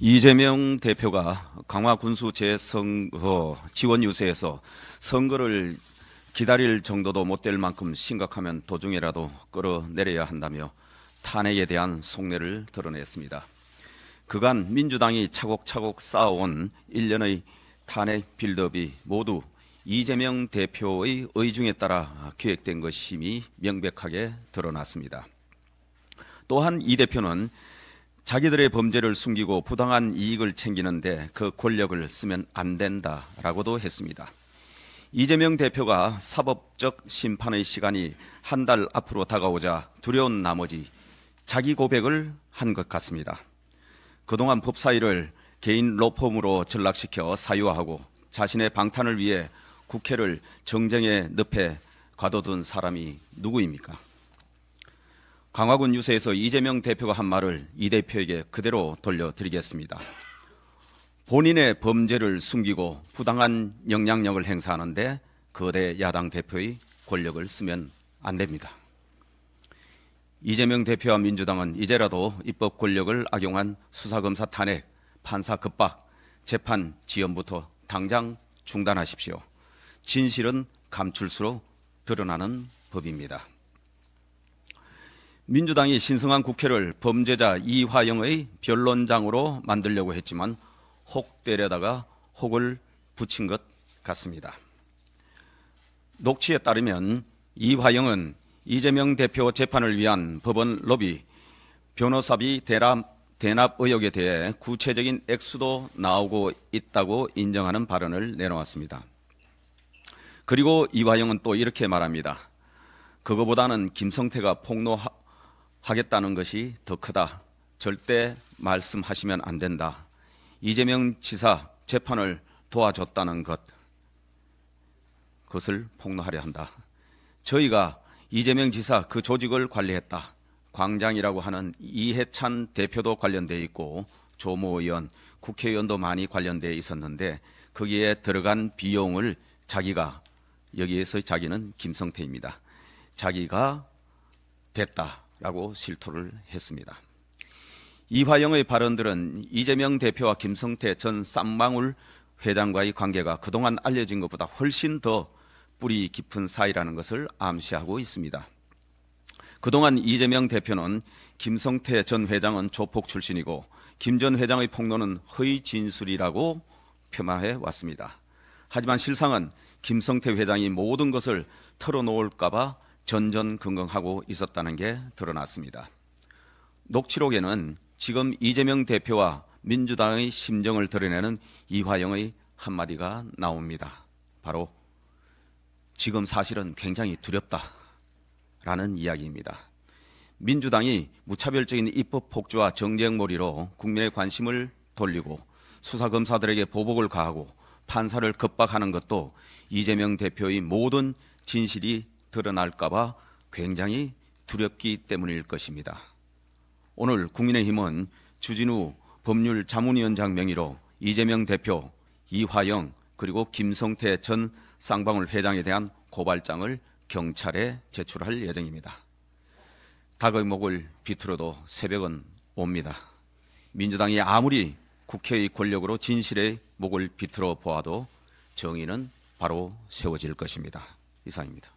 이재명 대표가 강화 군수 재선거 지원 유세에서 선거를 기다릴 정도도 못 될 만큼 심각하면 도중에라도 끌어내려야 한다며 탄핵에 대한 속내를 드러냈습니다. 그간 민주당이 차곡차곡 쌓아온 1년의 탄핵 빌드업이 모두 이재명 대표의 의중에 따라 기획된 것임이 명백하게 드러났습니다. 또한 이 대표는 자기들의 범죄를 숨기고 부당한 이익을 챙기는데 그 권력을 쓰면 안 된다라고도 했습니다. 이재명 대표가 사법적 심판의 시간이 한 달 앞으로 다가오자 두려운 나머지 자기 고백을 한 것 같습니다. 그동안 법사위를 개인 로펌으로 전락시켜 사유화하고 자신의 방탄을 위해 국회를 정쟁의 늪에 가둬둔 사람이 누구입니까? 강화군 유세에서 이재명 대표가 한 말을 이 대표에게 그대로 돌려드리겠습니다. 본인의 범죄를 숨기고 부당한 영향력을 행사하는데 거대 야당 대표의 권력을 쓰면 안 됩니다. 이재명 대표와 민주당은 이제라도 입법 권력을 악용한 수사검사 탄핵, 판사 급박, 재판 지연부터 당장 중단하십시오. 진실은 감출수록 드러나는 법입니다. 민주당이 신성한 국회를 범죄자 이화영의 변론장으로 만들려고 했지만 혹 때려다가 혹을 붙인 것 같습니다. 녹취에 따르면 이화영은 이재명 대표 재판을 위한 법원 로비, 변호사비 대납 의혹에 대해 구체적인 액수도 나오고 있다고 인정하는 발언을 내놓았습니다. 그리고 이화영은 또 이렇게 말합니다. 그거보다는 김성태가 폭로하겠다는 것이 더 크다. 절대 말씀하시면 안 된다. 이재명 지사 재판을 도와줬다는 것, 그것을 폭로하려 한다. 저희가 이재명 지사 그 조직을 관리했다. 광장이라고 하는 이해찬 대표도 관련되어 있고 조모 의원, 국회의원도 많이 관련되어 있었는데 거기에 들어간 비용을 자기가, 여기에서 자기는 김성태입니다. 자기가 됐다라고 실토를 했습니다. 이화영의 발언들은 이재명 대표와 김성태 전 쌍방울 회장과의 관계가 그동안 알려진 것보다 훨씬 더 뿌리 깊은 사이라는 것을 암시하고 있습니다. 그동안 이재명 대표는 김성태 전 회장은 조폭 출신이고 김 전 회장의 폭로는 허위 진술이라고 폄하해 왔습니다. 하지만 실상은 김성태 회장이 모든 것을 털어놓을까 봐 전전긍긍하고 있었다는 게 드러났습니다. 녹취록에는 지금 이재명 대표와 민주당의 심정을 드러내는 이화영의 한마디가 나옵니다. 바로 지금 사실은 굉장히 두렵다라는 이야기입니다. 민주당이 무차별적인 입법 폭주와 정쟁몰이로 국민의 관심을 돌리고 수사검사들에게 보복을 가하고 판사를 겁박하는 것도 이재명 대표의 모든 진실이 드러날까 봐 굉장히 두렵기 때문일 것입니다. 오늘 국민의힘은 주진우 법률자문위원장 명의로 이재명 대표, 이화영 그리고 김성태 전 쌍방울 회장에 대한 고발장을 경찰에 제출할 예정입니다. 닭의 목을 비틀어도 새벽은 옵니다. 민주당이 아무리 국회의 권력으로 진실의 목을 비틀어 보아도 정의는 바로 세워질 것입니다. 이상입니다.